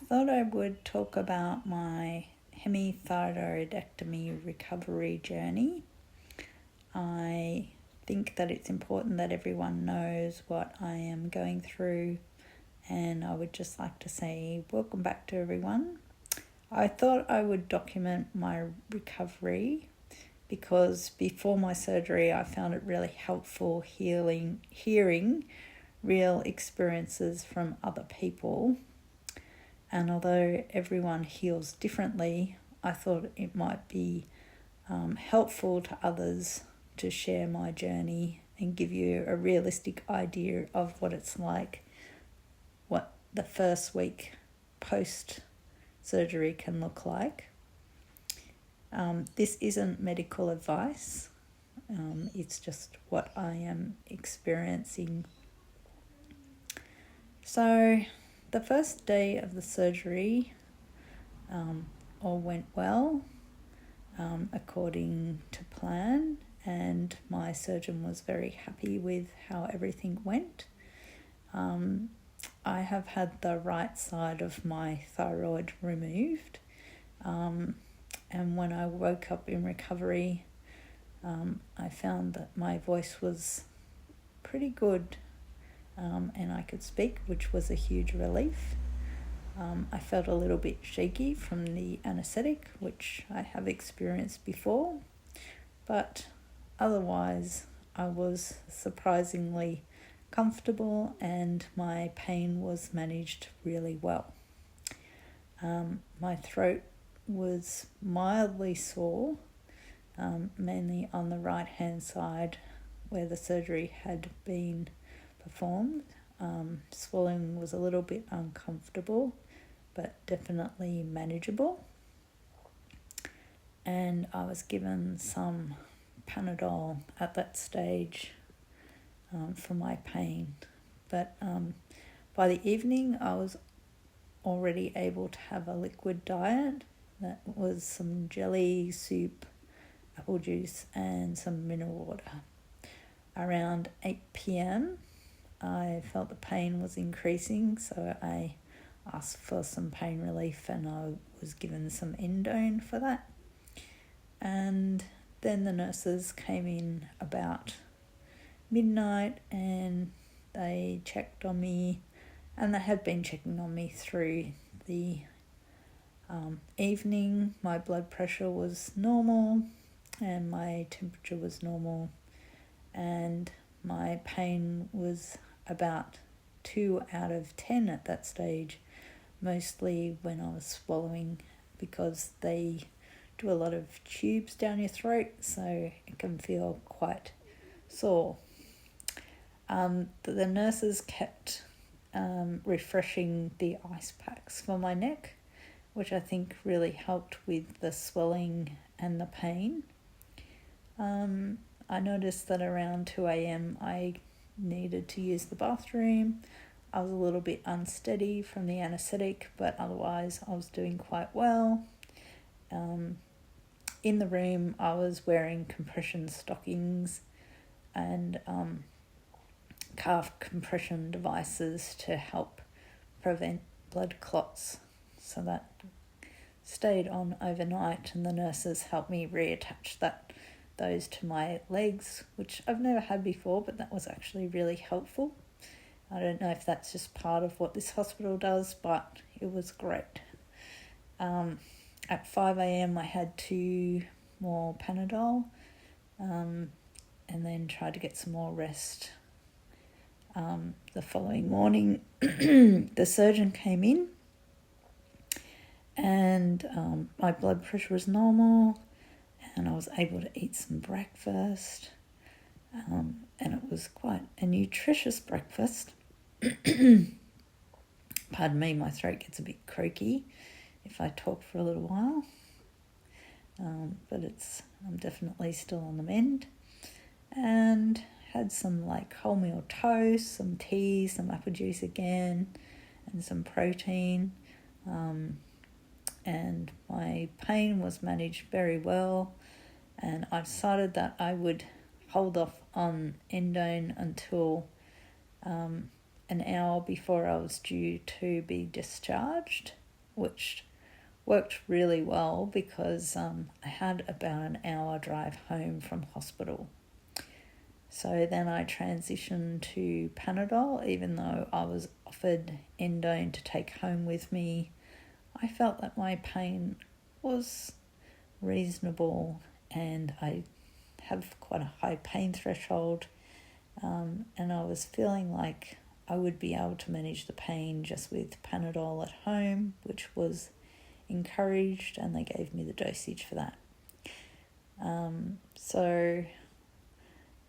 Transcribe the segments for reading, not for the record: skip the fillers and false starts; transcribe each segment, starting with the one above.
thought I would talk about my hemithyroidectomy recovery journey. I think that it's important that everyone knows what I am going through, and I would just like to say welcome back to everyone. I thought I would document my recovery because before my surgery I found it really helpful hearing real experiences from other people. And although everyone heals differently, I thought it might be helpful to others to share my journey and give you a realistic idea of what it's like, what the first week post-surgery can look like. This isn't medical advice. It's just what I am experiencing. So the first day of the surgery all went well, according to plan, and my surgeon was very happy with how everything went. I have had the right side of my thyroid removed, and when I woke up in recovery, I found that my voice was pretty good, and I could speak, which was a huge relief. I felt a little bit shaky from the anaesthetic, which I have experienced before, but otherwise I was surprisingly comfortable and my pain was managed really well. My throat was mildly sore, mainly on the right hand side where the surgery had been performed. Swallowing was a little bit uncomfortable, but definitely manageable. And I was given some Panadol at that stage for my pain. But by the evening, I was already able to have a liquid diet. That was some jelly, soup, apple juice, and some mineral water. Around 8 p.m, I felt the pain was increasing, so I asked for some pain relief and I was given some Endone for that. And then the nurses came in about midnight and they checked on me, and they had been checking on me through the evening. My blood pressure was normal and my temperature was normal, and my pain was about 2 out of 10 at that stage, mostly when I was swallowing, because they do a lot of tubes down your throat, so it can feel quite sore. The nurses kept refreshing the ice packs for my neck, which I think really helped with the swelling and the pain. I noticed that around 2 a.m. I needed to use the bathroom. I was a little bit unsteady from the anaesthetic, but otherwise I was doing quite well. In the room I was wearing compression stockings and calf compression devices to help prevent blood clots. So that stayed on overnight, and the nurses helped me reattach those to my legs, which I've never had before, but that was actually really helpful. I don't know if that's just part of what this hospital does, but it was great. At 5 a.m. I had 2 more Panadol, and then tried to get some more rest. The following morning, the surgeon came in, and my blood pressure was normal, and I was able to eat some breakfast, and it was quite a nutritious breakfast. Pardon me, my throat gets a bit croaky if I talk for a little while, but I'm definitely still on the mend. And had some wholemeal toast, some tea, some apple juice again, and some protein. And my pain was managed very well, and I decided that I would hold off on Endone until an hour before I was due to be discharged. which worked really well because I had about an hour drive home from hospital. So then I transitioned to Panadol, even though I was offered endone to take home with me. I felt that my pain was reasonable and I have quite a high pain threshold, and I was feeling like I would be able to manage the pain just with Panadol at home, which was encouraged, and they gave me the dosage for that. So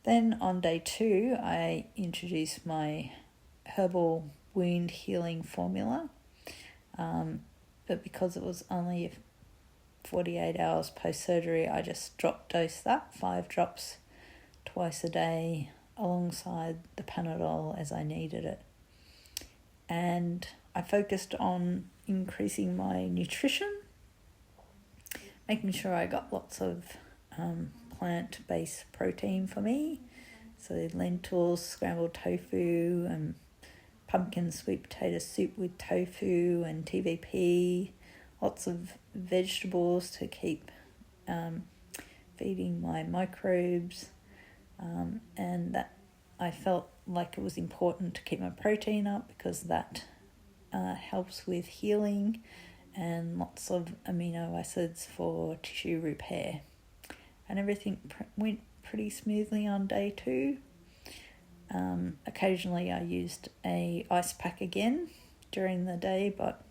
then on day 2, I introduced my herbal wound healing formula, but because it was only 48 hours post-surgery, I just drop-dosed that, 5 drops twice a day alongside the Panadol as I needed it. And I focused on increasing my nutrition, making sure I got lots of plant-based protein for me. So lentils, scrambled tofu, and pumpkin sweet potato soup with tofu and TVP, lots of vegetables to keep feeding my microbes, and that I felt like it was important to keep my protein up because that helps with healing, and lots of amino acids for tissue repair. And everything went pretty smoothly on day 2. Occasionally I used a ice pack again during the day, but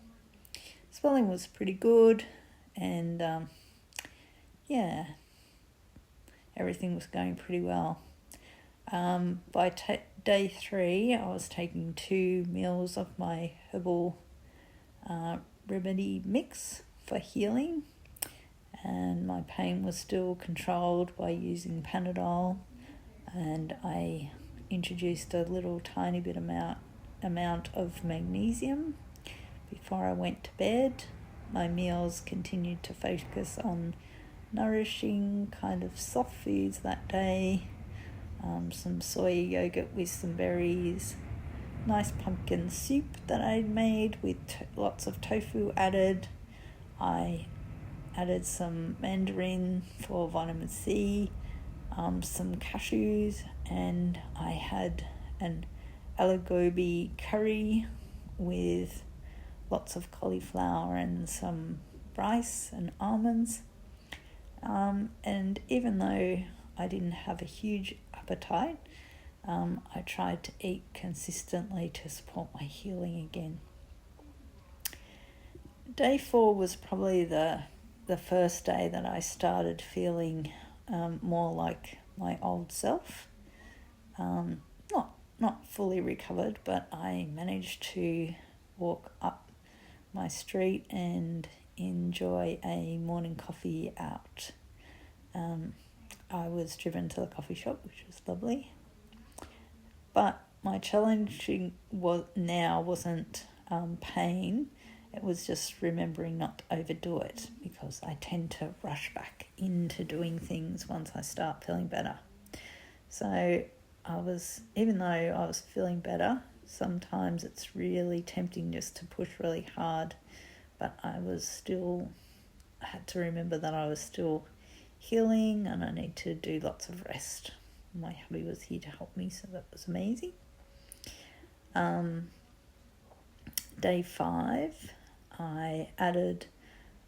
swelling was pretty good, and everything was going pretty well. By day 3, I was taking 2 meals of my herbal remedy mix for healing, and my pain was still controlled by using Panadol, and I introduced a little tiny bit amount of magnesium before I went to bed. My meals continued to focus on nourishing kind of soft foods that day, some soy yogurt with some berries, nice pumpkin soup that I'd made with lots of tofu added. I added some mandarin for vitamin C, some cashews, and I had an aloo curry with lots of cauliflower and some rice and almonds. And even though I didn't have a huge appetite, I tried to eat consistently to support my healing again. Day 4 was probably the first day that I started feeling more like my old self. Not fully recovered, but I managed to walk up my street and enjoy a morning coffee out. I was driven to the coffee shop, which was lovely. But my challenge wasn't pain. It was just remembering not to overdo it, because I tend to rush back into doing things once I start feeling better. So even though I was feeling better, sometimes it's really tempting just to push really hard, but I had to remember that I was still healing and I need to do lots of rest. My hubby was here to help me, so that was amazing. Day 5, I added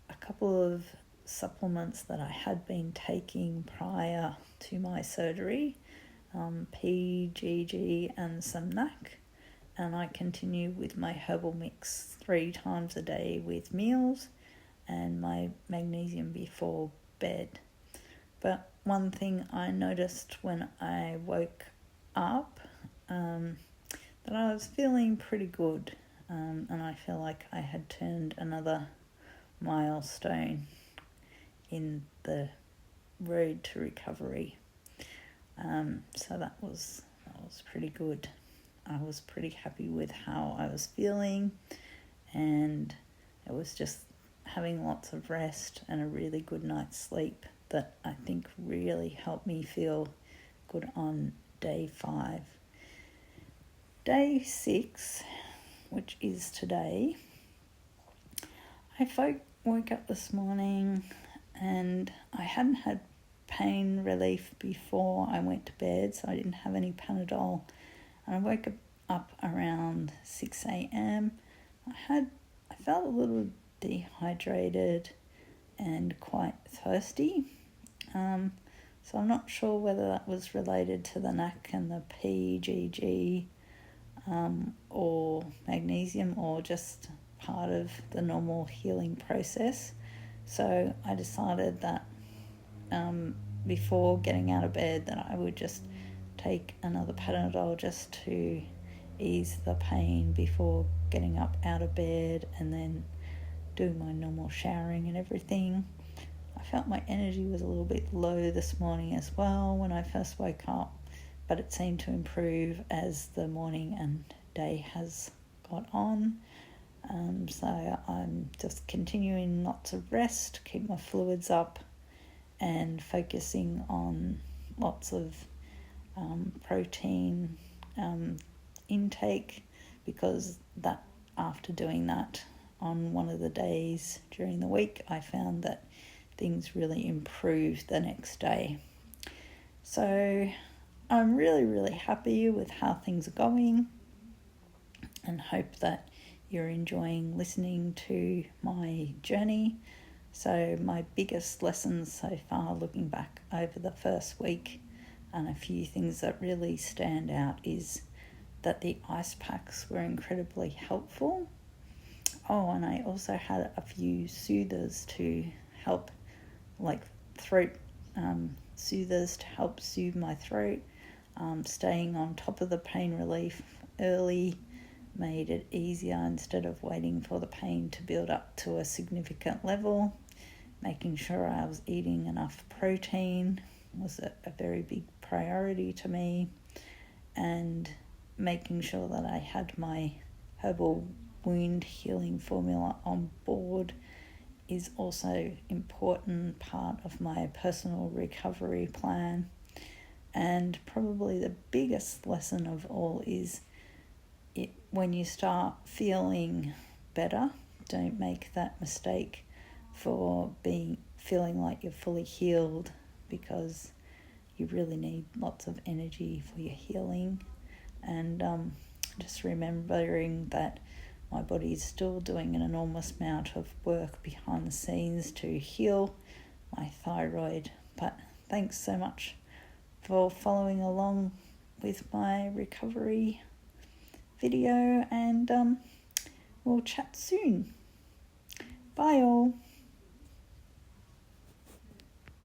a couple of supplements that I had been taking prior to my surgery, PGG and some NAC, and I continue with my herbal mix 3 times a day with meals and my magnesium before bed. But one thing I noticed when I woke up, that I was feeling pretty good, and I feel like I had turned another milestone in the road to recovery. So that was pretty good. I was pretty happy with how I was feeling, and it was just having lots of rest and a really good night's sleep that I think really helped me feel good on day 5. Day 6, which is today, woke up this morning and I hadn't had pain relief before I went to bed, so I didn't have any Panadol. And I woke up around 6 a.m. I felt a little dehydrated and quite thirsty. So I'm not sure whether that was related to the NAC and the PGG or magnesium, or just part of the normal healing process. So I decided that before getting out of bed that I would just take another Panadol just to ease the pain before getting up out of bed and then doing my normal showering and everything. I felt my energy was a little bit low this morning as well when I first woke up, but it seemed to improve as the morning and day has got on. So I'm just continuing not to rest, keep my fluids up, and focusing on lots of protein intake, because that after doing that on one of the days during the week, I found that things really improved the next day. So I'm really, really happy with how things are going and hope that you're enjoying listening to my journey. So my biggest lessons so far, looking back over the first week, and a few things that really stand out, is that the ice packs were incredibly helpful. Oh, and I also had a few soothers to help, like throat soothers to help soothe my throat. Staying on top of the pain relief early made it easier instead of waiting for the pain to build up to a significant level. Making sure I was eating enough protein was a very big priority to me, and making sure that I had my herbal wound healing formula on board is also important part of my personal recovery plan. And probably the biggest lesson of all is when you start feeling better, don't make that mistake for feeling like you're fully healed, because you really need lots of energy for your healing. And just remembering that my body is still doing an enormous amount of work behind the scenes to heal my thyroid. But thanks so much for following along with my recovery video, and we'll chat soon. Bye all.